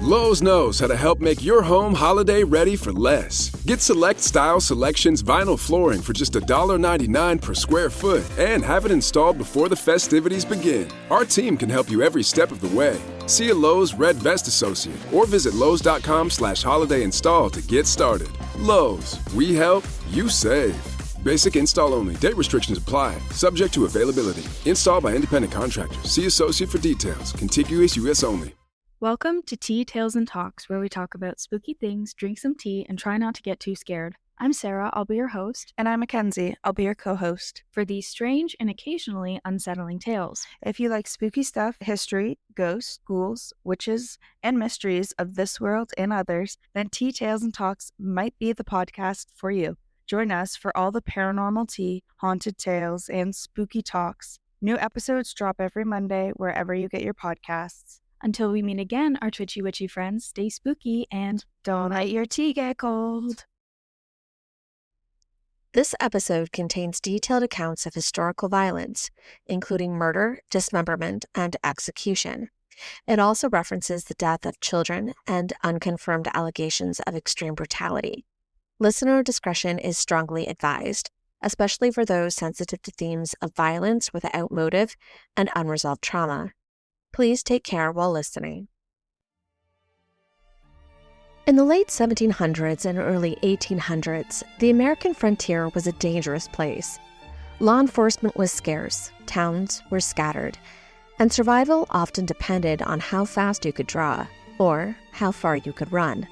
Lowe's knows how to help make your home holiday ready for less. Get Select Style Selections vinyl flooring for just $1.99 per square foot and have it installed before the festivities begin. Our team can help you every step of the way. See a Lowe's Red Vest associate or visit Lowes.com/holiday install to get started. Lowe's, we help, you save. Basic install only. Date restrictions apply. Subject to availability. Installed by independent contractors. See associate for details. Contiguous U.S. only. Welcome to Tea, Tales, and Talks, where we talk about spooky things, drink some tea, and try not to get too scared. I'm Sarah, I'll be your host. And I'm Mackenzie, I'll be your co-host. For these strange and occasionally unsettling tales. If you like spooky stuff, history, ghosts, ghouls, witches, and mysteries of this world and others, then Tea, Tales, and Talks might be the podcast for you. Join us for all the paranormal tea, haunted tales, and spooky talks. New episodes drop every Monday wherever you get your podcasts. Until we meet again, our twitchy witchy friends, stay spooky and don't let your tea get cold. This episode contains detailed accounts of historical violence, including murder, dismemberment, and execution. It also references the death of children and unconfirmed allegations of extreme brutality. Listener discretion is strongly advised, especially for those sensitive to themes of violence without motive and unresolved trauma. Please take care while listening. In the late 1700s and early 1800s, the American frontier was a dangerous place. Law enforcement was scarce, towns were scattered, and survival often depended on how fast you could draw or how far you could run.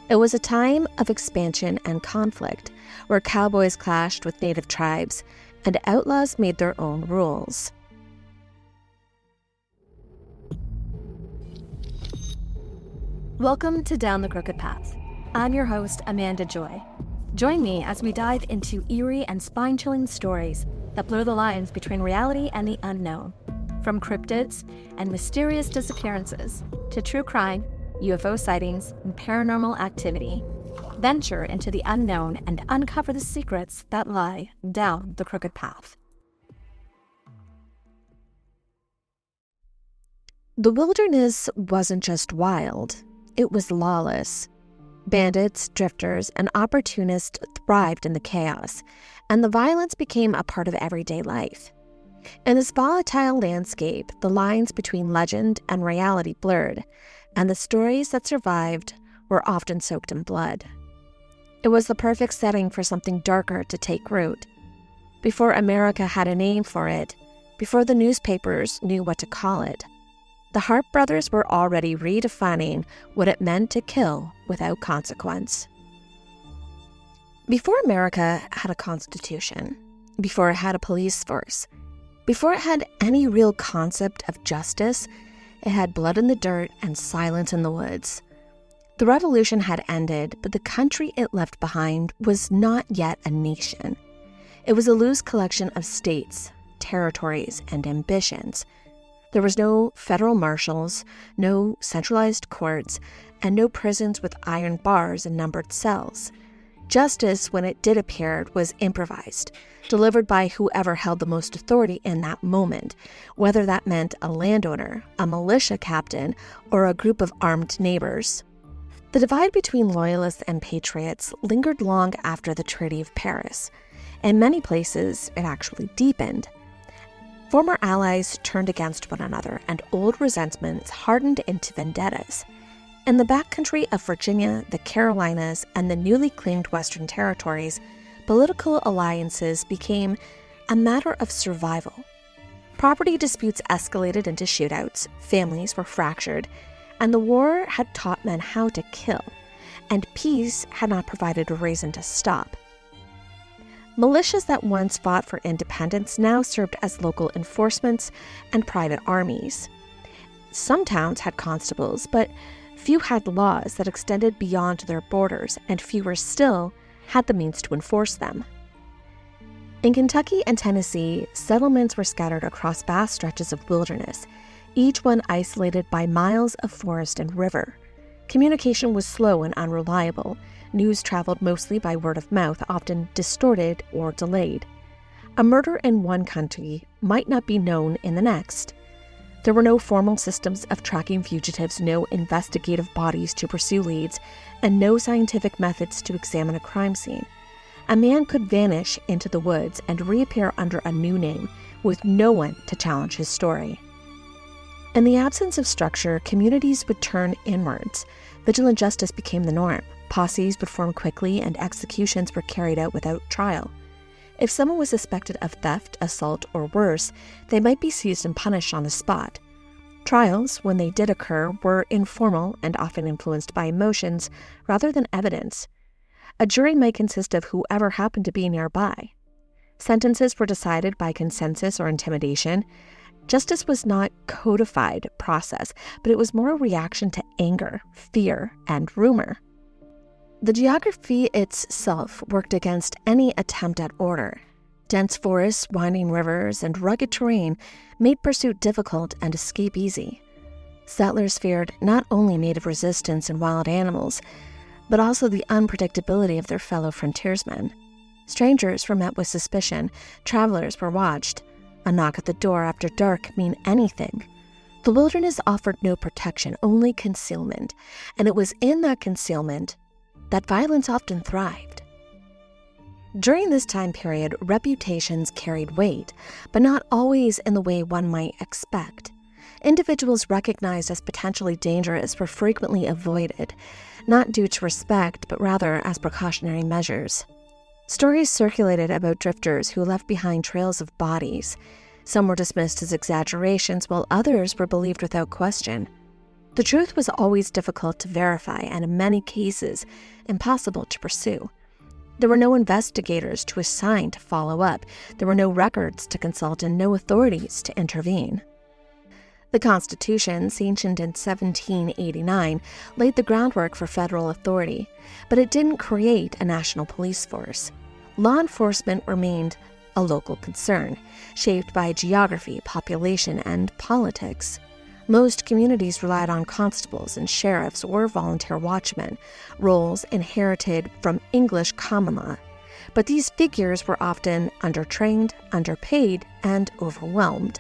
It was a time of expansion and conflict, where cowboys clashed with native tribes and outlaws made their own rules. Welcome to Down the Crooked Path. I'm your host, Amanda Joy. Join me as we dive into eerie and spine-chilling stories that blur the lines between reality and the unknown. From cryptids and mysterious disappearances to true crime, UFO sightings, and paranormal activity. Venture into the unknown and uncover the secrets that lie down the crooked path. The wilderness wasn't just wild. It was lawless. Bandits, drifters, and opportunists thrived in the chaos, and the violence became a part of everyday life. In this volatile landscape, the lines between legend and reality blurred, and the stories that survived were often soaked in blood. It was the perfect setting for something darker to take root. Before America had a name for it, before the newspapers knew what to call it, the Harpe brothers were already redefining what it meant to kill without consequence. Before America had a constitution, before it had a police force, before it had any real concept of justice, it had blood in the dirt and silence in the woods. The revolution had ended, but the country it left behind was not yet a nation. It was a loose collection of states, territories, and ambitions. There was no federal marshals, no centralized courts, and no prisons with iron bars and numbered cells. Justice, when it did appear, was improvised, delivered by whoever held the most authority in that moment, whether that meant a landowner, a militia captain, or a group of armed neighbors. The divide between loyalists and patriots lingered long after the Treaty of Paris. In many places, it actually deepened. Former allies turned against one another, and old resentments hardened into vendettas. In the backcountry of Virginia, the Carolinas, and the newly claimed Western Territories, political alliances became a matter of survival. Property disputes escalated into shootouts, families were fractured, and the war had taught men how to kill, and peace had not provided a reason to stop. Militias that once fought for independence now served as local enforcements and private armies. Some towns had constables, but few had laws that extended beyond their borders, and fewer still had the means to enforce them. In Kentucky and Tennessee, settlements were scattered across vast stretches of wilderness, each one isolated by miles of forest and river. Communication was slow and unreliable. News traveled mostly by word of mouth, often distorted or delayed. A murder in one country might not be known in the next. There were no formal systems of tracking fugitives, no investigative bodies to pursue leads, and no scientific methods to examine a crime scene. A man could vanish into the woods and reappear under a new name, with no one to challenge his story. In the absence of structure, communities would turn inwards. Vigilant justice became the norm. Posses would form quickly, and executions were carried out without trial. If someone was suspected of theft, assault, or worse, they might be seized and punished on the spot. Trials, when they did occur, were informal and often influenced by emotions rather than evidence. A jury might consist of whoever happened to be nearby. Sentences were decided by consensus or intimidation. Justice was not a codified process, but it was more a reaction to anger, fear, and rumor. The geography itself worked against any attempt at order. Dense forests, winding rivers, and rugged terrain made pursuit difficult and escape easy. Settlers feared not only native resistance and wild animals, but also the unpredictability of their fellow frontiersmen. Strangers were met with suspicion, travelers were watched. A knock at the door after dark could mean anything. The wilderness offered no protection, only concealment, and it was in that concealment that violence often thrived. During this time period, reputations carried weight, but not always in the way one might expect. Individuals recognized as potentially dangerous were frequently avoided, not due to respect, but rather as precautionary measures. Stories circulated about drifters who left behind trails of bodies. Some were dismissed as exaggerations, while others were believed without question. The truth was always difficult to verify and, in many cases, impossible to pursue. There were no investigators to assign to follow up. There were no records to consult and no authorities to intervene. The Constitution, sanctioned in 1789, laid the groundwork for federal authority, but it didn't create a national police force. Law enforcement remained a local concern, shaped by geography, population, and politics. Most communities relied on constables and sheriffs or volunteer watchmen, roles inherited from English common law. But these figures were often undertrained, underpaid, and overwhelmed.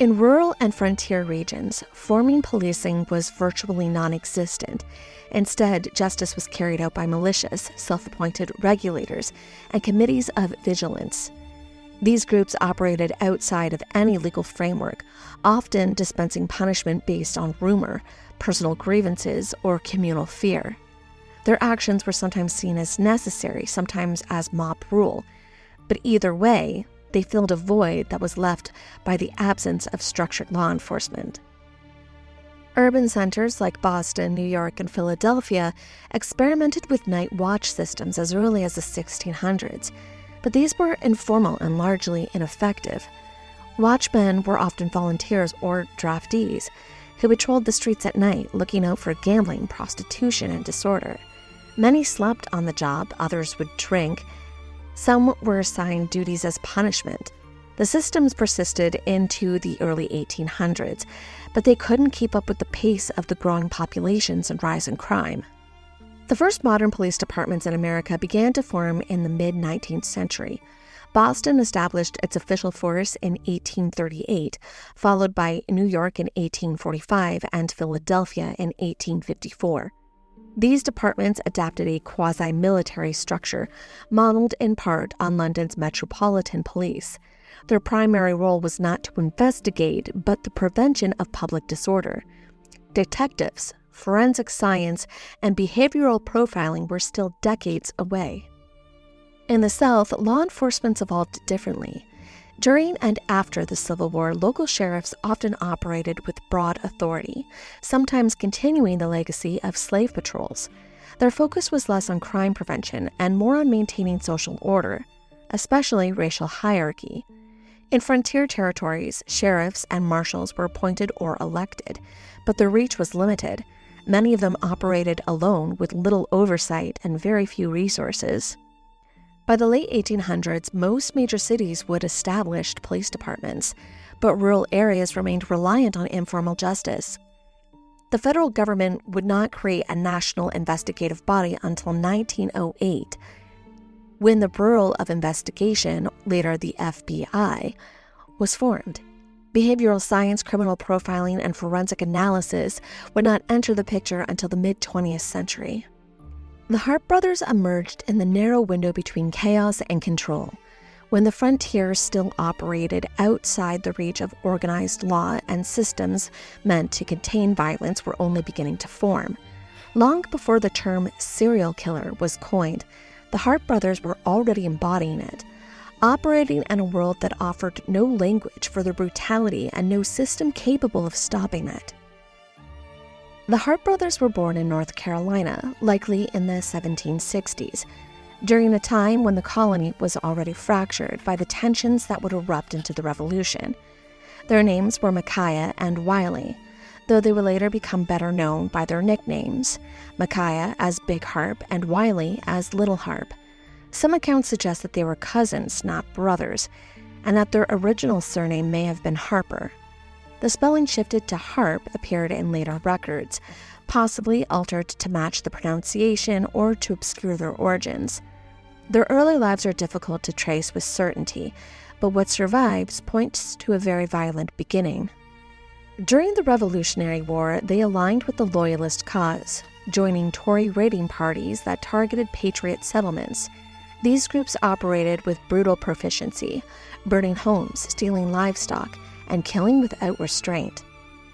In rural and frontier regions, forming policing was virtually non-existent. Instead, justice was carried out by militias, self-appointed regulators, and committees of vigilance. These groups operated outside of any legal framework, often dispensing punishment based on rumor, personal grievances, or communal fear. Their actions were sometimes seen as necessary, sometimes as mob rule, but either way, they filled a void that was left by the absence of structured law enforcement. Urban centers like Boston, New York, and Philadelphia experimented with night watch systems as early as the 1600s, but these were informal and largely ineffective. Watchmen were often volunteers or draftees who patrolled the streets at night, looking out for gambling, prostitution, and disorder. Many slept on the job, others would drink. Some were assigned duties as punishment. The systems persisted into the early 1800s, but they couldn't keep up with the pace of the growing populations and rise in crime. The first modern police departments in America began to form in the mid-19th century. Boston established its official force in 1838, followed by New York in 1845 and Philadelphia in 1854. These departments adapted a quasi-military structure, modeled in part on London's Metropolitan Police. Their primary role was not to investigate, but the prevention of public disorder. Detectives, forensic science, and behavioral profiling were still decades away. In the South, law enforcement evolved differently. During and after the Civil War, local sheriffs often operated with broad authority, sometimes continuing the legacy of slave patrols. Their focus was less on crime prevention and more on maintaining social order, especially racial hierarchy. In frontier territories, sheriffs and marshals were appointed or elected, but their reach was limited. Many of them operated alone with little oversight and very few resources. By the late 1800s, most major cities would establish police departments, but rural areas remained reliant on informal justice. The federal government would not create a national investigative body until 1908, when the Bureau of Investigation, later the FBI, was formed. Behavioral science, criminal profiling, and forensic analysis would not enter the picture until the mid-20th century. The Harpe brothers emerged in the narrow window between chaos and control, when the frontier still operated outside the reach of organized law and systems meant to contain violence were only beginning to form. Long before the term serial killer was coined, the Harpe brothers were already embodying it, operating in a world that offered no language for their brutality and no system capable of stopping it. The Harpe brothers were born in North Carolina, likely in the 1760s, during a time when the colony was already fractured by the tensions that would erupt into the Revolution. Their names were Micajah and Wiley, though they would later become better known by their nicknames, Micajah as Big Harpe and Wiley as Little Harpe. Some accounts suggest that they were cousins, not brothers, and that their original surname may have been Harper. The spelling shifted to Harpe appeared in later records, possibly altered to match the pronunciation or to obscure their origins. Their early lives are difficult to trace with certainty, but what survives points to a very violent beginning. During the Revolutionary War, they aligned with the Loyalist cause, joining Tory raiding parties that targeted Patriot settlements. These groups operated with brutal proficiency, burning homes, stealing livestock, and killing without restraint.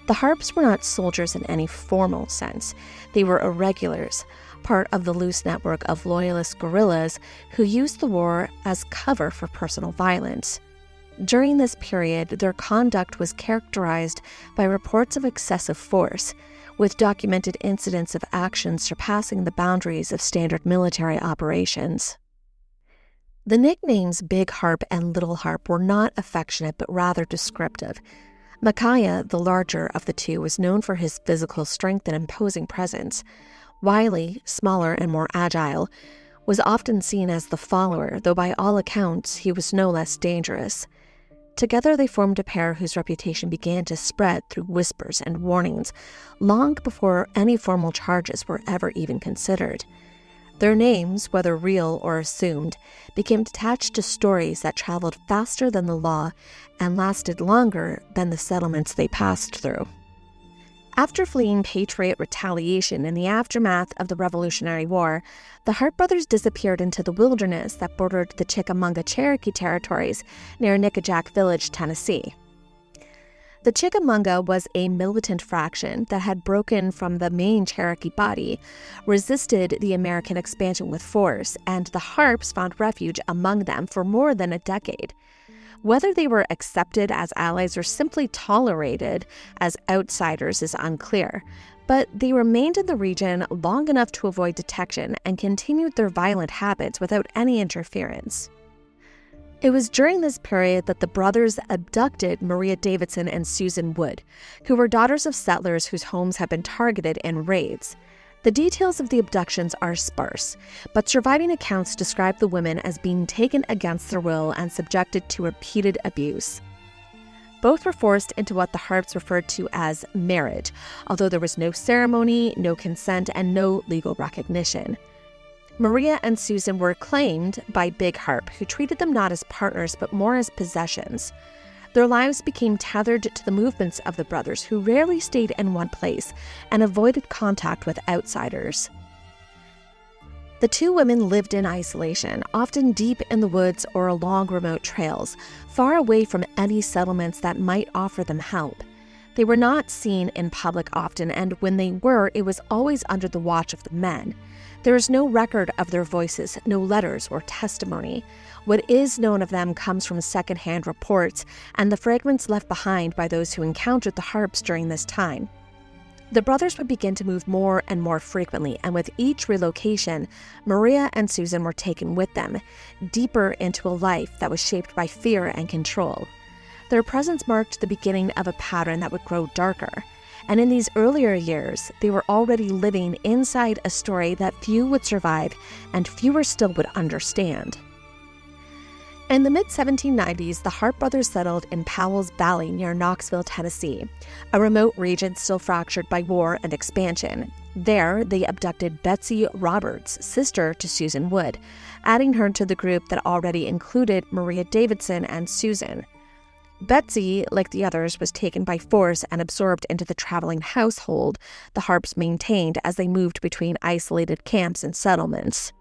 The Harpes were not soldiers in any formal sense. They were irregulars, part of the loose network of Loyalist guerrillas who used the war as cover for personal violence. During this period, their conduct was characterized by reports of excessive force, with documented incidents of actions surpassing the boundaries of standard military operations. The nicknames Big Harpe and Little Harpe were not affectionate but rather descriptive. Micajah, the larger of the two, was known for his physical strength and imposing presence. Wiley, smaller and more agile, was often seen as the follower, though by all accounts he was no less dangerous. Together they formed a pair whose reputation began to spread through whispers and warnings, long before any formal charges were ever even considered. Their names, whether real or assumed, became attached to stories that traveled faster than the law and lasted longer than the settlements they passed through. After fleeing Patriot retaliation in the aftermath of the Revolutionary War, the Harpe brothers disappeared into the wilderness that bordered the Chickamauga Cherokee territories near Nickajack Village, Tennessee. The Chickamauga was a militant fraction that had broken from the main Cherokee body, resisted the American expansion with force, and the Harpes found refuge among them for more than a decade. Whether they were accepted as allies or simply tolerated as outsiders is unclear, but they remained in the region long enough to avoid detection and continued their violent habits without any interference. It was during this period that the brothers abducted Maria Davidson and Susan Wood, who were daughters of settlers whose homes had been targeted in raids. The details of the abductions are sparse, but surviving accounts describe the women as being taken against their will and subjected to repeated abuse. Both were forced into what the Harpes referred to as marriage, although there was no ceremony, no consent, and no legal recognition. Maria and Susan were claimed by Big Harpe, who treated them not as partners but more as possessions. Their lives became tethered to the movements of the brothers, who rarely stayed in one place and avoided contact with outsiders. The two women lived in isolation, often deep in the woods or along remote trails, far away from any settlements that might offer them help. They were not seen in public often, and when they were, it was always under the watch of the men. There is no record of their voices, no letters or testimony. What is known of them comes from secondhand reports and the fragments left behind by those who encountered the Harpes during this time. The brothers would begin to move more and more frequently, and with each relocation, Maria and Susan were taken with them, deeper into a life that was shaped by fear and control. Their presence marked the beginning of a pattern that would grow darker. And in these earlier years, they were already living inside a story that few would survive and fewer still would understand. In the mid-1790s, the Harpe brothers settled in Powell's Valley near Knoxville, Tennessee, a remote region still fractured by war and expansion. There, they abducted Betsy Roberts, sister to Susan Wood, adding her to the group that already included Maria Davidson and Susan. Betsy, like the others, was taken by force and absorbed into the traveling household the Harpes maintained as they moved between isolated camps and settlements.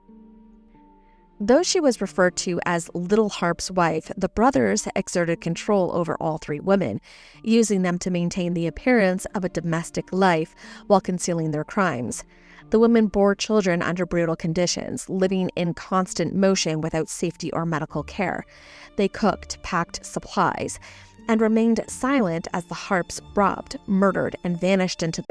Though she was referred to as Little Harpe's wife, the brothers exerted control over all three women, using them to maintain the appearance of a domestic life while concealing their crimes. The women bore children under brutal conditions, living in constant motion without safety or medical care. They cooked, packed supplies, and remained silent as the Harpes robbed, murdered, and vanished into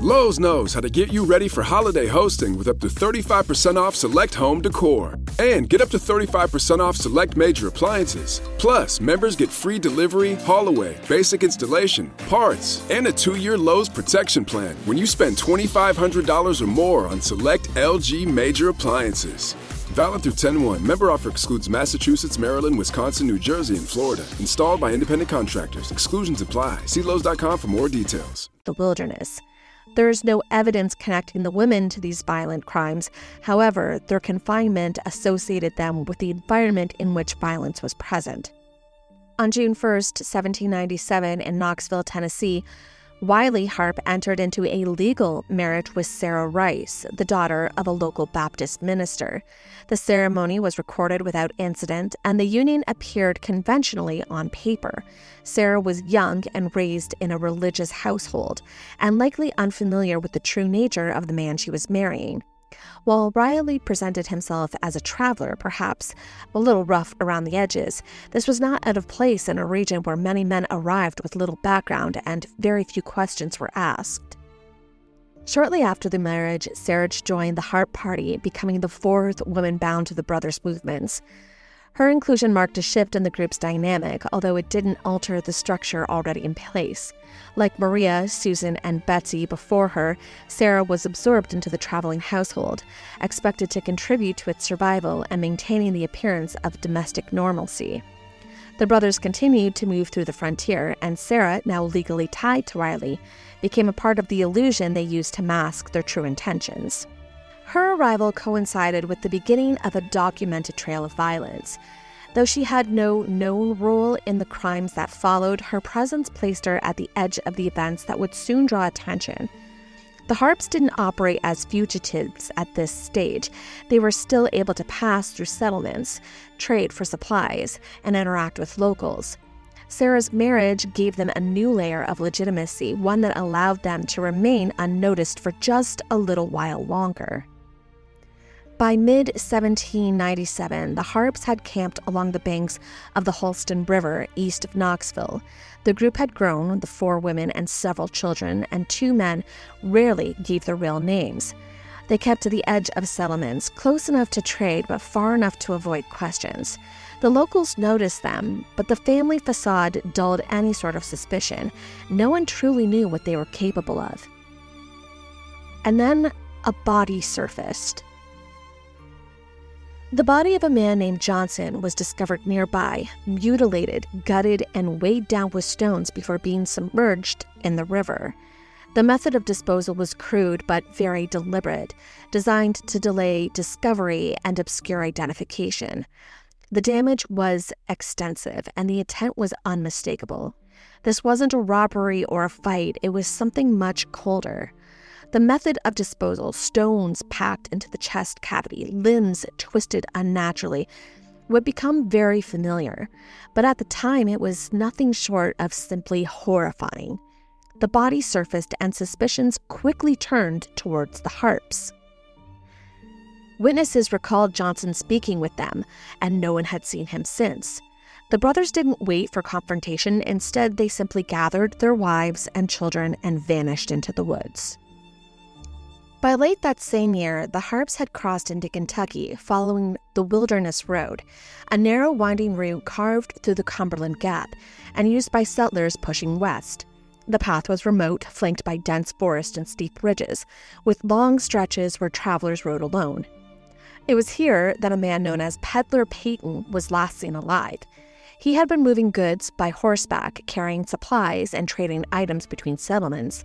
Lowe's knows how to get you ready for holiday hosting with up to 35% off select home decor. And get up to 35% off select major appliances. Plus, members get free delivery, haul-away, basic installation, parts, and a 2-year Lowe's protection plan when you spend $2,500 or more on select LG major appliances. Valid through 10/1. Member offer excludes Massachusetts, Maryland, Wisconsin, New Jersey, and Florida. Installed by independent contractors. Exclusions apply. See Lowe's.com for more details. the wilderness. There is no evidence connecting the women to these violent crimes. However, their confinement associated them with the environment in which violence was present. On June 1st, 1797, in Knoxville, Tennessee, Wiley Harpe entered into a legal marriage with Sarah Rice, the daughter of a local Baptist minister. The ceremony was recorded without incident, and the union appeared conventionally on paper. Sarah was young and raised in a religious household, and likely unfamiliar with the true nature of the man she was marrying. While Wiley presented himself as a traveler, perhaps a little rough around the edges, this was not out of place in a region where many men arrived with little background and very few questions were asked. Shortly after the marriage, Sarah joined the Harpe Party, becoming the fourth woman bound to the brothers' movements. Her inclusion marked a shift in the group's dynamic, although it didn't alter the structure already in place. Like Maria, Susan, and Betsy before her, Sarah was absorbed into the traveling household, expected to contribute to its survival and maintaining the appearance of domestic normalcy. The brothers continued to move through the frontier, and Sarah, now legally tied to Wiley, became a part of the illusion they used to mask their true intentions. Her arrival coincided with the beginning of a documented trail of violence. Though she had no known role in the crimes that followed, her presence placed her at the edge of the events that would soon draw attention. The Harpes didn't operate as fugitives at this stage. They were still able to pass through settlements, trade for supplies, and interact with locals. Sarah's marriage gave them a new layer of legitimacy, one that allowed them to remain unnoticed for just a little while longer. By mid-1797, the Harpes had camped along the banks of the Holston River east of Knoxville. The group had grown, the 4 women and several children, and 2 men rarely gave their real names. They kept to the edge of settlements, close enough to trade but far enough to avoid questions. The locals noticed them, but the family facade dulled any sort of suspicion. No one truly knew what they were capable of. And then a body surfaced. The body of a man named Johnson was discovered nearby, mutilated, gutted, and weighed down with stones before being submerged in the river. The method of disposal was crude but very deliberate, designed to delay discovery and obscure identification. The damage was extensive, and the intent was unmistakable. This wasn't a robbery or a fight, it was something much colder. The method of disposal, stones packed into the chest cavity, limbs twisted unnaturally, would become very familiar, but at the time it was nothing short of simply horrifying. The body surfaced and suspicions quickly turned towards the Harpes. Witnesses recalled Johnson speaking with them, and no one had seen him since. The brothers didn't wait for confrontation. Instead, they simply gathered their wives and children and vanished into the woods. By late that same year, the Harpes had crossed into Kentucky following the Wilderness Road, a narrow winding route carved through the Cumberland Gap and used by settlers pushing west. The path was remote, flanked by dense forest and steep ridges, with long stretches where travelers rode alone. It was here that a man known as Peddler Peyton was last seen alive. He had been moving goods by horseback, carrying supplies and trading items between settlements.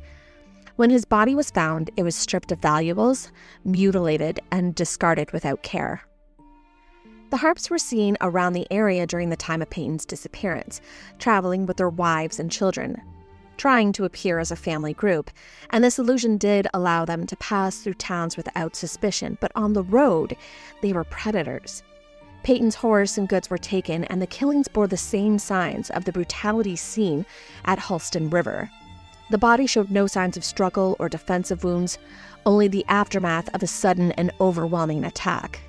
When his body was found, it was stripped of valuables, mutilated, and discarded without care. The Harpes were seen around the area during the time of Peyton's disappearance, traveling with their wives and children, trying to appear as a family group, and this illusion did allow them to pass through towns without suspicion, but on the road, they were predators. Peyton's horse and goods were taken, and the killings bore the same signs of the brutality seen at Halston River. The body showed no signs of struggle or defensive wounds, only the aftermath of a sudden and overwhelming attack.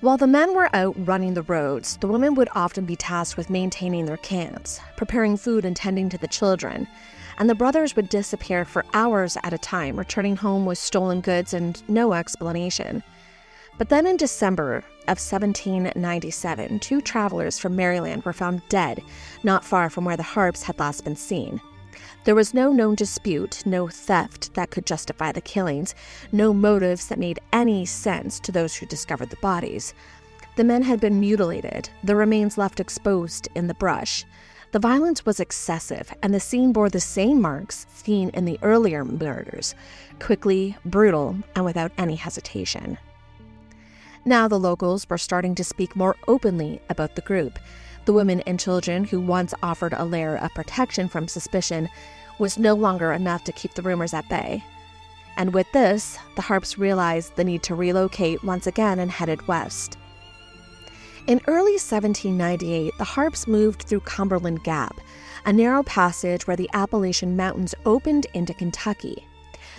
While the men were out running the roads, the women would often be tasked with maintaining their camps, preparing food and tending to the children, and the brothers would disappear for hours at a time, returning home with stolen goods and no explanation. But then in December of 1797, 2 travelers from Maryland were found dead, not far from where the Harpes had last been seen. There was no known dispute, no theft that could justify the killings, no motives that made any sense to those who discovered the bodies. The men had been mutilated, the remains left exposed in the brush. The violence was excessive, and the scene bore the same marks seen in the earlier murders, quickly, brutal, and without any hesitation. Now the locals were starting to speak more openly about the group. The women and children who once offered a layer of protection from suspicion was no longer enough to keep the rumors at bay. And with this, the Harpes realized the need to relocate once again and headed west. In early 1798, the Harpes moved through Cumberland Gap, a narrow passage where the Appalachian Mountains opened into Kentucky.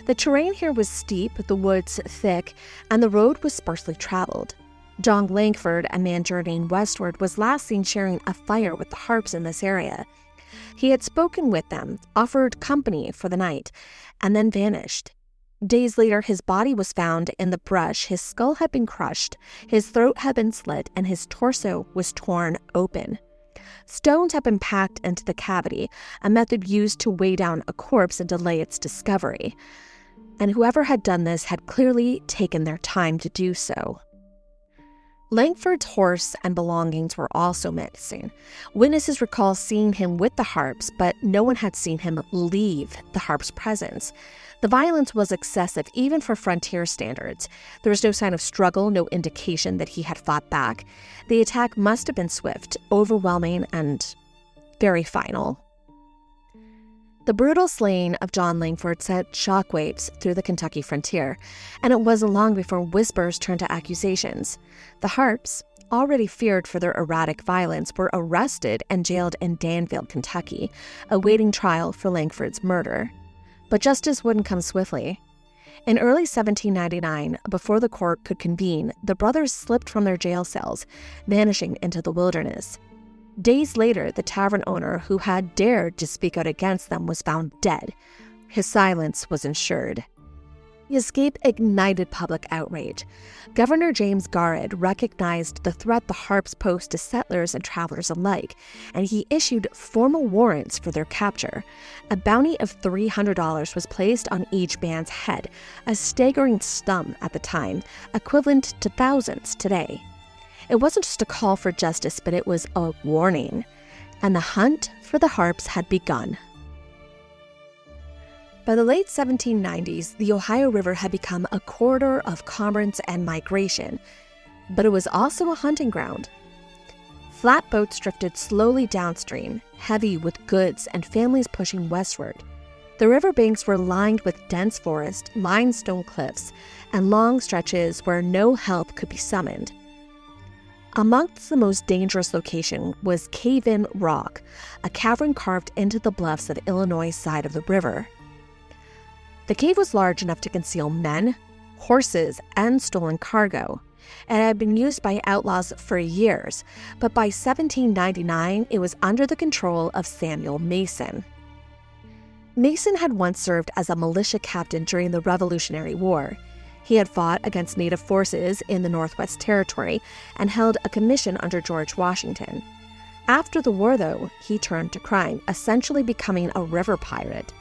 The terrain here was steep, the woods thick, and the road was sparsely traveled. John Langford, a man journeying westward, was last seen sharing a fire with the Harpes in this area. He had spoken with them, offered company for the night, and then vanished. Days later, his body was found in the brush. His skull had been crushed, his throat had been slit, and his torso was torn open. Stones had been packed into the cavity, a method used to weigh down a corpse and delay its discovery. And whoever had done this had clearly taken their time to do so. Langford's horse and belongings were also missing. Witnesses recall seeing him with the Harpes, but no one had seen him leave the Harpes' presence. The violence was excessive, even for frontier standards. There was no sign of struggle, no indication that he had fought back. The attack must have been swift, overwhelming, and very final. The brutal slaying of John Langford sent shockwaves through the Kentucky frontier, and it wasn't long before whispers turned to accusations. The Harpes, already feared for their erratic violence, were arrested and jailed in Danville, Kentucky, awaiting trial for Langford's murder. But justice wouldn't come swiftly. In early 1799, before the court could convene, the brothers slipped from their jail cells, vanishing into the wilderness. Days later, the tavern owner who had dared to speak out against them was found dead. His silence was ensured. The escape ignited public outrage. Governor James Garrett recognized the threat the Harpes posed to settlers and travelers alike, and he issued formal warrants for their capture. A bounty of $300 was placed on each man's head, a staggering sum at the time, equivalent to thousands today. It wasn't just a call for justice, but it was a warning, and the hunt for the Harpes had begun. By the late 1790s, the Ohio River had become a corridor of commerce and migration, but it was also a hunting ground. Flatboats drifted slowly downstream, heavy with goods and families pushing westward. The riverbanks were lined with dense forest, limestone cliffs, and long stretches where no help could be summoned. Amongst the most dangerous location was Cave-In Rock, a cavern carved into the bluffs of the Illinois side of the river. The cave was large enough to conceal men, horses, and stolen cargo. It had been used by outlaws for years, but by 1799, it was under the control of Samuel Mason. Mason had once served as a militia captain during the Revolutionary War. He had fought against Native forces in the Northwest Territory and held a commission under George Washington. After the war, though, he turned to crime, essentially becoming a river pirate.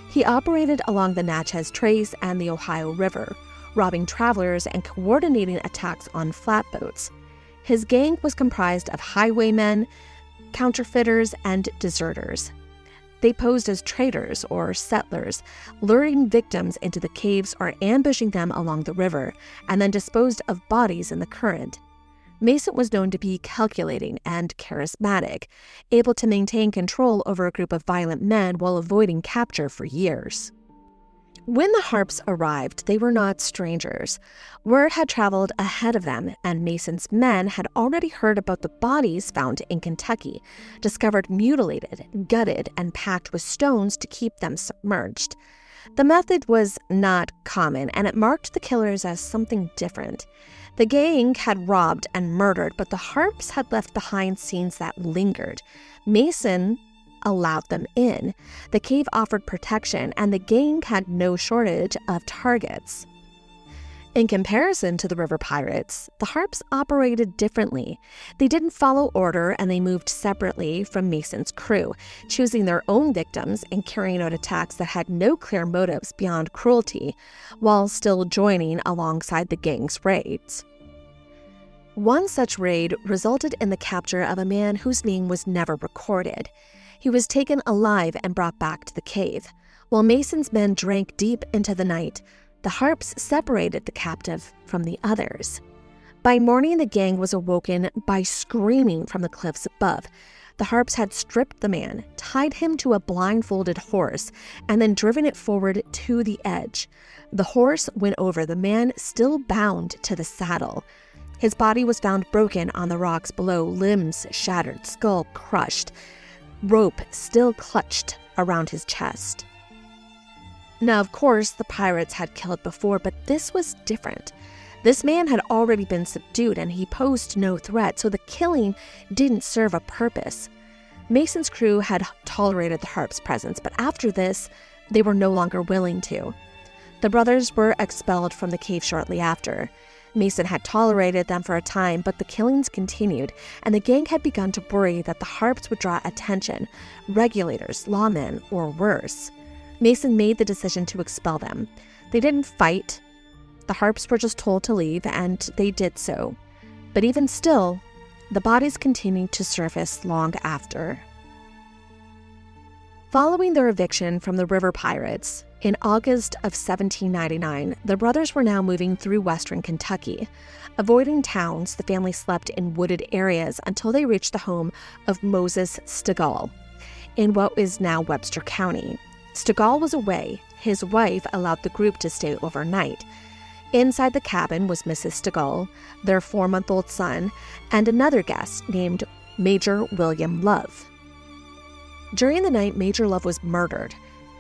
He operated along the Natchez Trace and the Ohio River, robbing travelers and coordinating attacks on flatboats. His gang was comprised of highwaymen, counterfeiters, and deserters. They posed as traders or settlers, luring victims into the caves or ambushing them along the river, and then disposed of bodies in the current. Mason was known to be calculating and charismatic, able to maintain control over a group of violent men while avoiding capture for years. When the Harpes arrived, they were not strangers. Word had traveled ahead of them, and Mason's men had already heard about the bodies found in Kentucky, discovered mutilated, gutted, and packed with stones to keep them submerged. The method was not common, and it marked the killers as something different. The gang had robbed and murdered, but the Harpes had left behind scenes that lingered. Mason allowed them in. The cave offered protection, and the gang had no shortage of targets. In comparison to the river pirates, the Harpes operated differently. They didn't follow order, and they moved separately from Mason's crew, choosing their own victims and carrying out attacks that had no clear motives beyond cruelty, while still joining alongside the gang's raids. One such raid resulted in the capture of a man whose name was never recorded. He was taken alive and brought back to the cave. While Mason's men drank deep into the night, the Harpes separated the captive from the others. By morning, the gang was awoken by screaming from the cliffs above. The Harpes had stripped the man, tied him to a blindfolded horse, and then driven it forward to the edge. The horse went over the man, still bound to the saddle. His body was found broken on the rocks below, limbs shattered, skull crushed. Rope still clutched around his chest. Now, of course, the pirates had killed before, but this was different. This man had already been subdued, and he posed no threat, so the killing didn't serve a purpose. Mason's crew had tolerated the Harpes' presence, but after this, they were no longer willing to. The brothers were expelled from the cave shortly after. Mason had tolerated them for a time, but the killings continued, and the gang had begun to worry that the Harpes would draw attention, regulators, lawmen, or worse. Mason made the decision to expel them. They didn't fight. The Harpes were just told to leave, and they did so. But even still, the bodies continued to surface long after. Following their eviction from the river pirates, in August of 1799, the brothers were now moving through western Kentucky. Avoiding towns, the family slept in wooded areas until they reached the home of Moses Stegall in what is now Webster County. Stegall was away. His wife allowed the group to stay overnight. Inside the cabin was Mrs. Stegall, their 4-month-old son, and another guest named Major William Love. During the night, Major Love was murdered.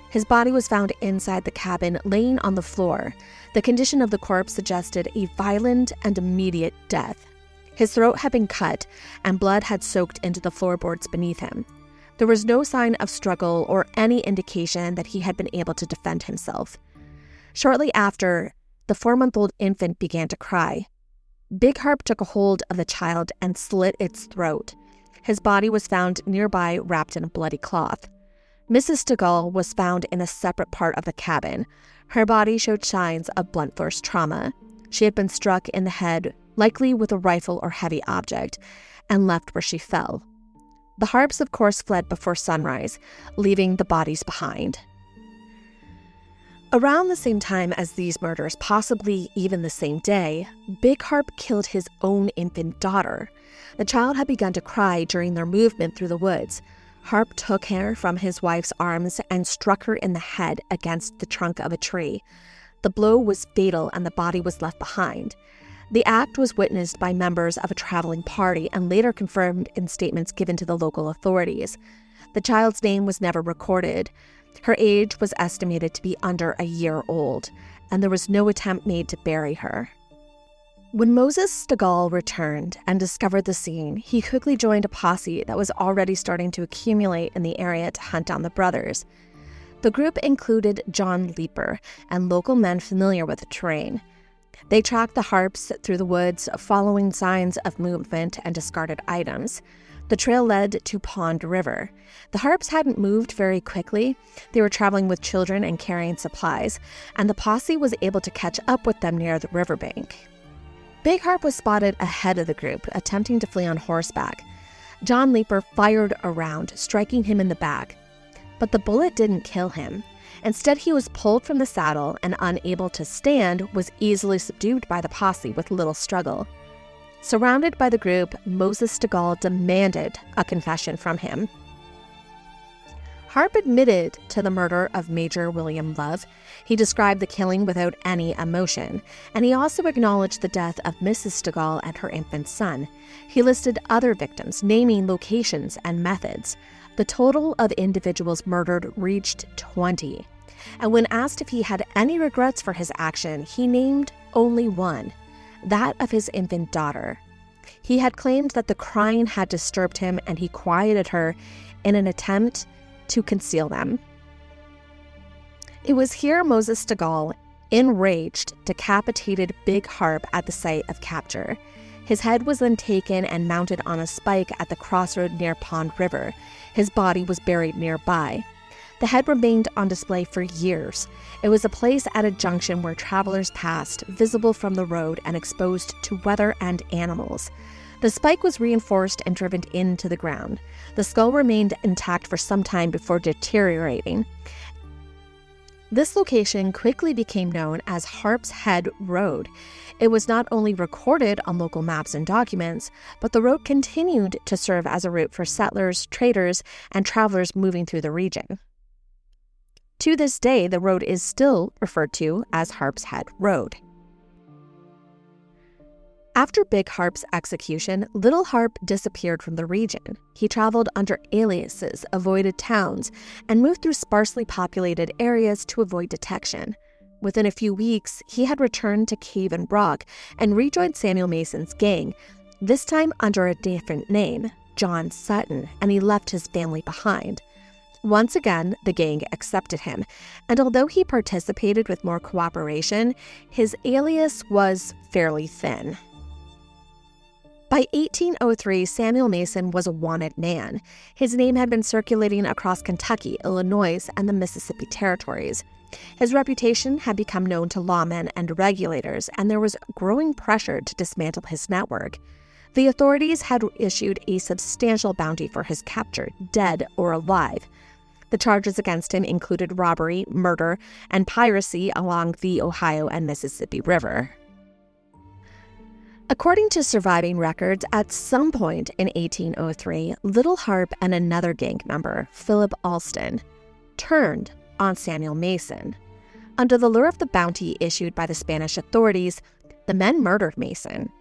His body was found inside the cabin, laying on the floor. The condition of the corpse suggested a violent and immediate death. His throat had been cut, and blood had soaked into the floorboards beneath him. There was no sign of struggle or any indication that he had been able to defend himself. Shortly after, the 4-month-old infant began to cry. Big Harpe took a hold of the child and slit its throat. His body was found nearby, wrapped in a bloody cloth. Mrs. Stegall was found in a separate part of the cabin. Her body showed signs of blunt force trauma. She had been struck in the head, likely with a rifle or heavy object, and left where she fell. The Harpes, of course, fled before sunrise, leaving the bodies behind. Around the same time as these murders, possibly even the same day, Big Harpe killed his own infant daughter. The child had begun to cry during their movement through the woods. Harpe took her from his wife's arms and struck her in the head against the trunk of a tree. The blow was fatal, and the body was left behind. The act was witnessed by members of a traveling party and later confirmed in statements given to the local authorities. The child's name was never recorded. Her age was estimated to be under a year old, and there was no attempt made to bury her. When Moses Stegall returned and discovered the scene, he quickly joined a posse that was already starting to accumulate in the area to hunt down the brothers. The group included John Leeper and local men familiar with the terrain. They tracked the Harpes through the woods, following signs of movement and discarded items. The trail led to Pond River. The Harpes hadn't moved very quickly. They were traveling with children and carrying supplies, and the posse was able to catch up with them near the riverbank. Big Harpe was spotted ahead of the group, attempting to flee on horseback. John Leeper fired a round, striking him in the back. But the bullet didn't kill him. Instead, he was pulled from the saddle and, unable to stand, was easily subdued by the posse with little struggle. Surrounded by the group, Moses Stegall demanded a confession from him. Harpe admitted to the murder of Major William Love. He described the killing without any emotion, and he also acknowledged the death of Mrs. Stegall and her infant son. He listed other victims, naming locations and methods. The total of individuals murdered reached 20. And when asked if he had any regrets for his action, he named only one, that of his infant daughter. He had claimed that the crying had disturbed him, and he quieted her in an attempt to conceal them. It was here Moses Stegall, enraged, decapitated Big Harpe at the site of capture. His head was then taken and mounted on a spike at the crossroad near Pond River. His body was buried nearby. The head remained on display for years. It was a place at a junction where travelers passed, visible from the road and exposed to weather and animals. The spike was reinforced and driven into the ground. The skull remained intact for some time before deteriorating. This location quickly became known as Harpes Head Road. It was not only recorded on local maps and documents, but the road continued to serve as a route for settlers, traders, and travelers moving through the region. To this day, the road is still referred to as Harpes Head Road. After Big Harpe's execution, Little Harpe disappeared from the region. He traveled under aliases, avoided towns, and moved through sparsely populated areas to avoid detection. Within a few weeks, he had returned to Cave and Rock and rejoined Samuel Mason's gang, this time under a different name, John Sutton, and he left his family behind. Once again, the gang accepted him, and although he participated with more cooperation, his alias was fairly thin. By 1803, Samuel Mason was a wanted man. His name had been circulating across Kentucky, Illinois, and the Mississippi territories. His reputation had become known to lawmen and regulators, and there was growing pressure to dismantle his network. The authorities had issued a substantial bounty for his capture, dead or alive. The charges against him included robbery, murder, and piracy along the Ohio and Mississippi River. According to surviving records, at some point in 1803, Little Harpe and another gang member, Philip Alston, turned on Samuel Mason. Under the lure of the bounty issued by the Spanish authorities, the men murdered Mason.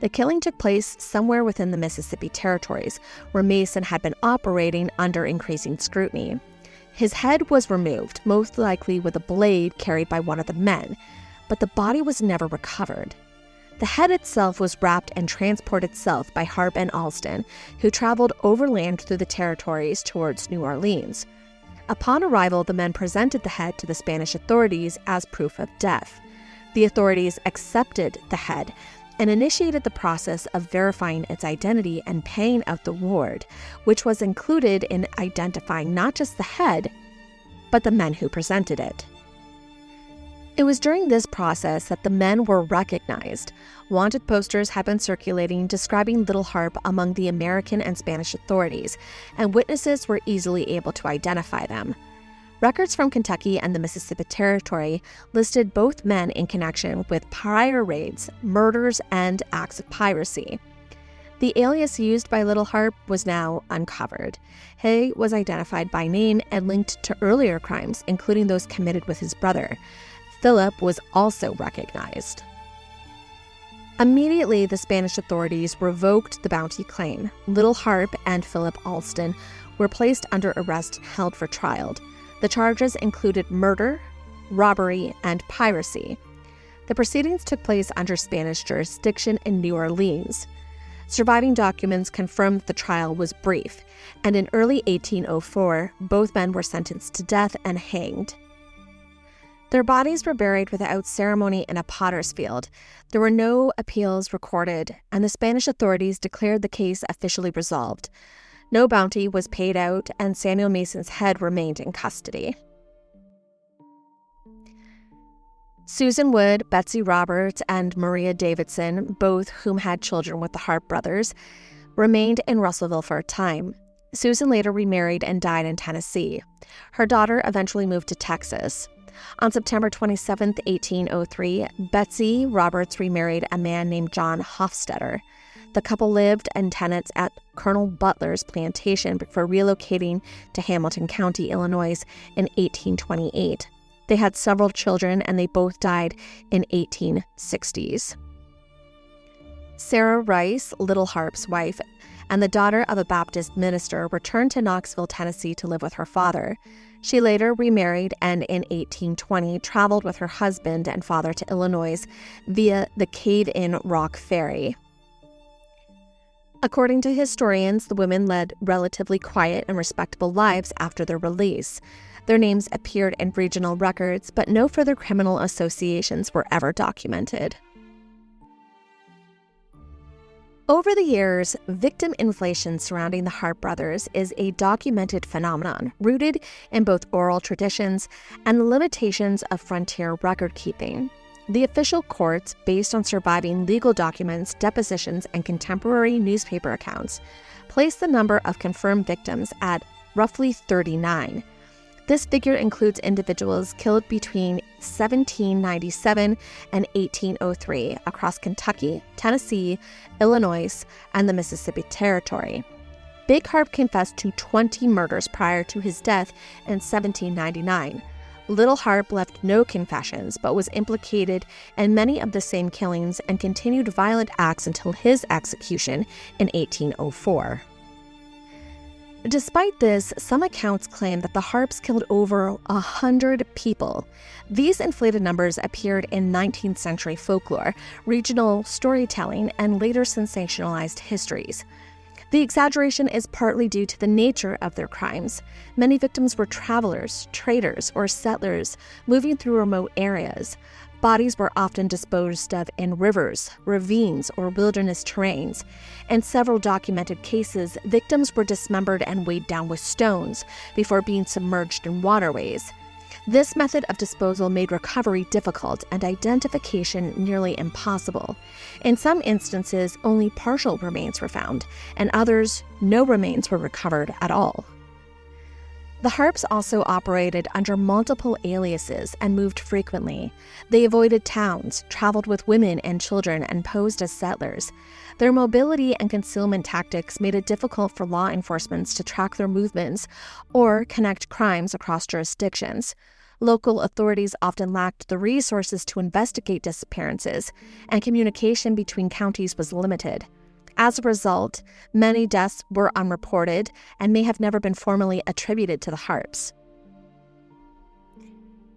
The killing took place somewhere within the Mississippi territories, where Mason had been operating under increasing scrutiny. His head was removed, most likely with a blade carried by one of the men, but the body was never recovered. The head itself was wrapped and transported south by Harpe and Alston, who traveled overland through the territories towards New Orleans. Upon arrival, the men presented the head to the Spanish authorities as proof of death. The authorities accepted the head and initiated the process of verifying its identity and paying out the reward, which was included in identifying not just the head, but the men who presented it. It was during this process that the men were recognized. Wanted posters had been circulating describing Little Harpe among the American and Spanish authorities, and witnesses were easily able to identify them. Records from Kentucky and the Mississippi Territory listed both men in connection with prior raids, murders, and acts of piracy. The alias used by Little Harpe was now uncovered. He was identified by name and linked to earlier crimes, including those committed with his brother. Philip was also recognized. Immediately, the Spanish authorities revoked the bounty claim. Little Harpe and Philip Alston were placed under arrest and held for trial. The charges included murder, robbery, and piracy. The proceedings took place under Spanish jurisdiction in New Orleans. Surviving documents confirmed the trial was brief, and in early 1804, both men were sentenced to death and hanged. Their bodies were buried without ceremony in a potter's field. There were no appeals recorded, and the Spanish authorities declared the case officially resolved. No bounty was paid out, and Samuel Mason's head remained in custody. Susan Wood, Betsy Roberts, and Maria Davidson, both whom had children with the Harpe brothers, remained in Russellville for a time. Susan later remarried and died in Tennessee. Her daughter eventually moved to Texas. On September 27, 1803, Betsy Roberts remarried a man named John Hofstetter. The couple lived in tenants at Colonel Butler's plantation before relocating to Hamilton County, Illinois in 1828. They had several children, and they both died in 1860s. Sarah Rice, Little Harpe's wife, and the daughter of a Baptist minister, returned to Knoxville, Tennessee to live with her father. She later remarried and in 1820 traveled with her husband and father to Illinois via the Cave-In Rock Ferry. According to historians, the women led relatively quiet and respectable lives after their release. Their names appeared in regional records, but no further criminal associations were ever documented. Over the years, victim inflation surrounding the Harpe brothers is a documented phenomenon rooted in both oral traditions and the limitations of frontier record-keeping. The official courts, based on surviving legal documents, depositions, and contemporary newspaper accounts, place the number of confirmed victims at roughly 39. This figure includes individuals killed between 1797 and 1803 across Kentucky, Tennessee, Illinois, and the Mississippi Territory. Big Harpe confessed to 20 murders prior to his death in 1799. Little Harpe left no confessions but was implicated in many of the same killings and continued violent acts until his execution in 1804. Despite this, some accounts claim that the Harpes killed over 100 people. These inflated numbers appeared in 19th century folklore, regional storytelling, and later sensationalized histories. The exaggeration is partly due to the nature of their crimes. Many victims were travelers, traders, or settlers moving through remote areas. Bodies were often disposed of in rivers, ravines, or wilderness terrains. In several documented cases, victims were dismembered and weighed down with stones before being submerged in waterways. This method of disposal made recovery difficult and identification nearly impossible. In some instances, only partial remains were found, and others, no remains were recovered at all. The Harpes also operated under multiple aliases and moved frequently. They avoided towns, traveled with women and children, and posed as settlers. Their mobility and concealment tactics made it difficult for law enforcement to track their movements or connect crimes across jurisdictions. Local authorities often lacked the resources to investigate disappearances, and communication between counties was limited. As a result, many deaths were unreported and may have never been formally attributed to the Harpes.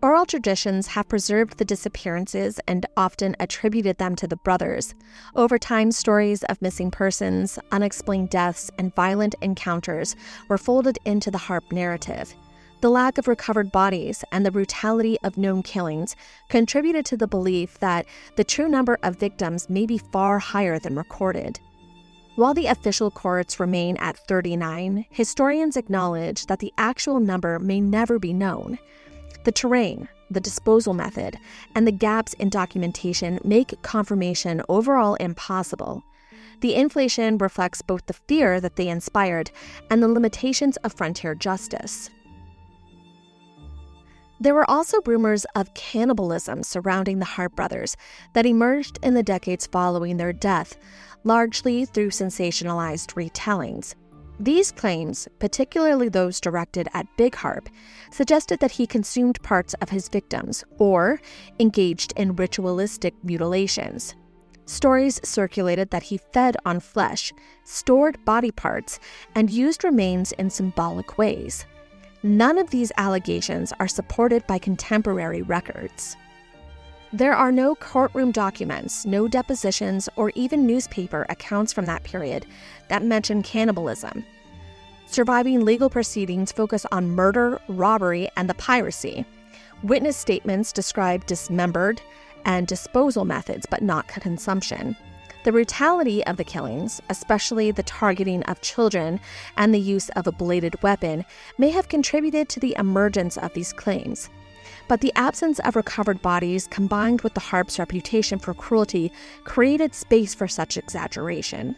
Oral traditions have preserved the disappearances and often attributed them to the brothers. Over time, stories of missing persons, unexplained deaths, and violent encounters were folded into the Harpe narrative. The lack of recovered bodies and the brutality of known killings contributed to the belief that the true number of victims may be far higher than recorded. While the official courts remain at 39, historians acknowledge that the actual number may never be known. The terrain, the disposal method, and the gaps in documentation make confirmation overall impossible. The inflation reflects both the fear that they inspired and the limitations of frontier justice. There were also rumors of cannibalism surrounding the Harpe brothers that emerged in the decades following their death, largely through sensationalized retellings. These claims, particularly those directed at Big Harpe, suggested that he consumed parts of his victims or engaged in ritualistic mutilations. Stories circulated that he fed on flesh, stored body parts, and used remains in symbolic ways. None of these allegations are supported by contemporary records. There are no courtroom documents, no depositions, or even newspaper accounts from that period that mention cannibalism. Surviving legal proceedings focus on murder, robbery, and the piracy. Witness statements describe dismembered and disposal methods, but not consumption. The brutality of the killings, especially the targeting of children and the use of a bladed weapon, may have contributed to the emergence of these claims. But the absence of recovered bodies, combined with the Harpes' reputation for cruelty, created space for such exaggeration.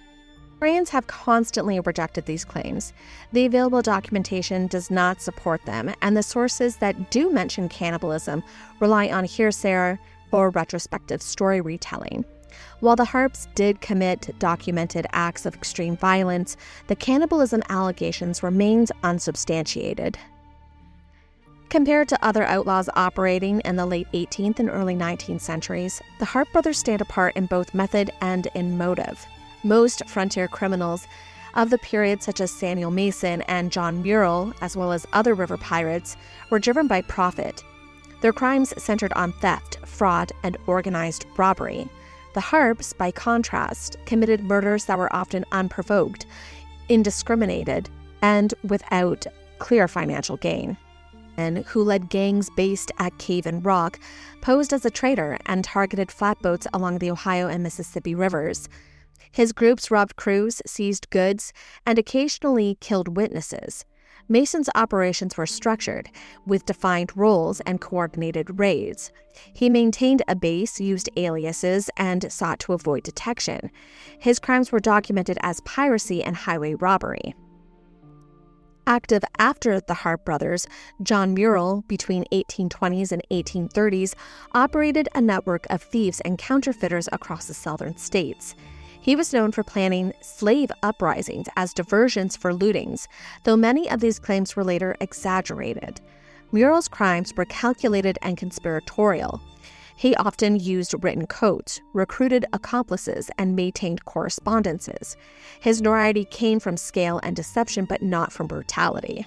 Historians have constantly rejected these claims. The available documentation does not support them, and the sources that do mention cannibalism rely on hearsay or retrospective story retelling. While the Harpes did commit documented acts of extreme violence, the cannibalism allegations remained unsubstantiated. Compared to other outlaws operating in the late 18th and early 19th centuries, the Harpe brothers stand apart in both method and in motive. Most frontier criminals of the period, such as Samuel Mason and John Murrell, as well as other river pirates, were driven by profit. Their crimes centered on theft, fraud, and organized robbery. The Harpes, by contrast, committed murders that were often unprovoked, indiscriminated, and without clear financial gain. And who led gangs based at Cave and Rock, posed as a traitor and targeted flatboats along the Ohio and Mississippi rivers. His groups robbed crews, seized goods, and occasionally killed witnesses. Mason's operations were structured, with defined roles and coordinated raids. He maintained a base, used aliases, and sought to avoid detection. His crimes were documented as piracy and highway robbery. Active after the Harpe brothers, John Murrell, between 1820s and 1830s, operated a network of thieves and counterfeiters across the southern states. He was known for planning slave uprisings as diversions for lootings, though many of these claims were later exaggerated. Murrell's crimes were calculated and conspiratorial. He often used written codes, recruited accomplices, and maintained correspondences. His notoriety came from scale and deception, but not from brutality.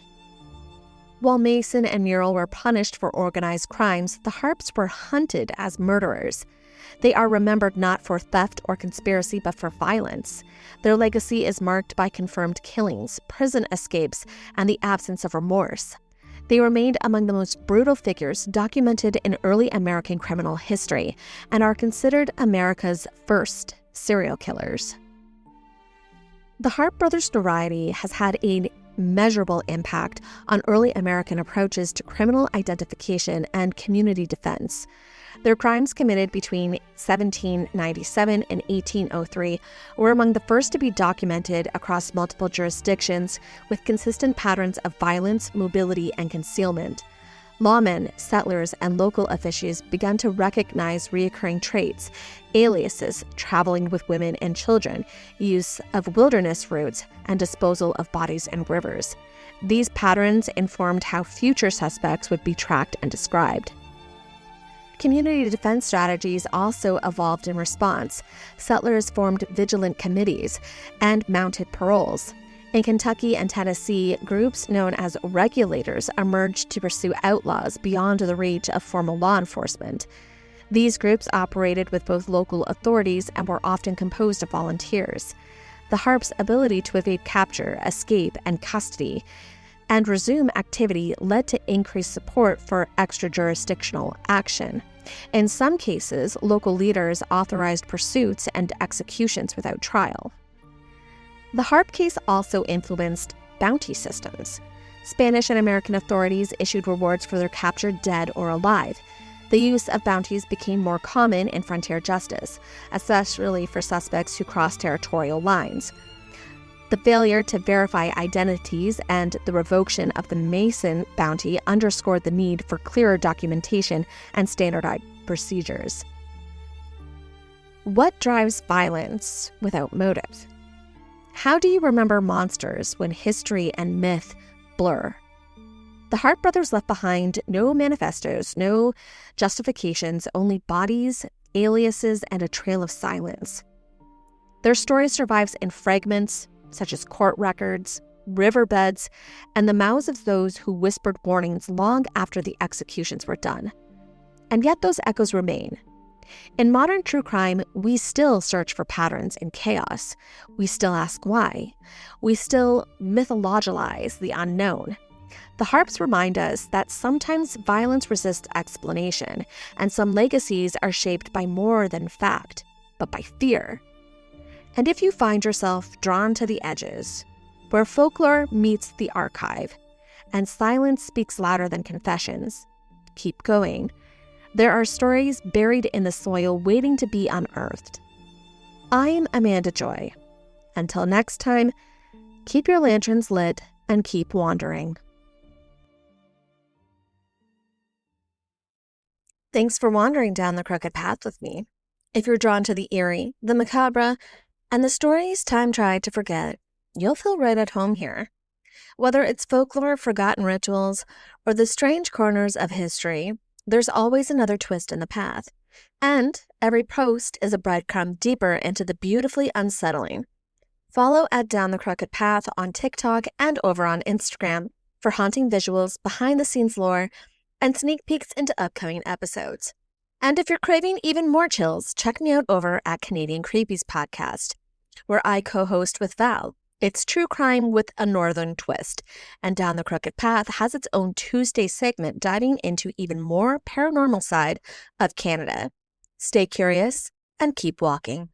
While Mason and Murrell were punished for organized crimes, the Harpes were hunted as murderers. They are remembered not for theft or conspiracy, but for violence. Their legacy is marked by confirmed killings, prison escapes, and the absence of remorse. They remained among the most brutal figures documented in early American criminal history and are considered America's first serial killers. The Harpe brothers' notoriety has had a measurable impact on early American approaches to criminal identification and community defense. Their crimes committed between 1797 and 1803 were among the first to be documented across multiple jurisdictions, with consistent patterns of violence, mobility, and concealment. Lawmen, settlers, and local officials began to recognize recurring traits, aliases, traveling with women and children, use of wilderness routes, and disposal of bodies in rivers. These patterns informed how future suspects would be tracked and described. Community defense strategies also evolved in response. Settlers formed vigilant committees and mounted paroles. In Kentucky and Tennessee, groups known as regulators emerged to pursue outlaws beyond the reach of formal law enforcement. These groups operated with both local authorities and were often composed of volunteers. The Harpes' ability to evade capture, escape, and custody and resume activity led to increased support for extrajurisdictional action. In some cases, local leaders authorized pursuits and executions without trial. The Harpe case also influenced bounty systems. Spanish and American authorities issued rewards for their captured dead or alive. The use of bounties became more common in frontier justice, especially for suspects who crossed territorial lines. The failure to verify identities and the revocation of the Mason bounty underscored the need for clearer documentation and standardized procedures. What drives violence without motive? How do you remember monsters when history and myth blur? The Harpe brothers left behind no manifestos, no justifications, only bodies, aliases, and a trail of silence. Their story survives in fragments, such as court records, riverbeds, and the mouths of those who whispered warnings long after the executions were done. And yet those echoes remain. In modern true crime, we still search for patterns in chaos. We still ask why. We still mythologize the unknown. The Harpes remind us that sometimes violence resists explanation, and some legacies are shaped by more than fact, but by fear. And if you find yourself drawn to the edges, where folklore meets the archive, and silence speaks louder than confessions, keep going. There are stories buried in the soil waiting to be unearthed. I'm Amanda Joy. Until next time, keep your lanterns lit and keep wandering. Thanks for wandering down the crooked path with me. If you're drawn to the eerie, the macabre, and the stories time tried to forget, you'll feel right at home here. Whether it's folklore, forgotten rituals, or the strange corners of history, there's always another twist in the path. And every post is a breadcrumb deeper into the beautifully unsettling. Follow at Down the Crooked Path on TikTok and over on Instagram for haunting visuals, behind-the-scenes lore, and sneak peeks into upcoming episodes. And if you're craving even more chills, check me out over at Canadian Creepies Podcast, where I co-host with Val. It's true crime with a northern twist, and Down the Crooked Path has its own Tuesday segment diving into even more paranormal side of Canada. Stay curious and keep walking.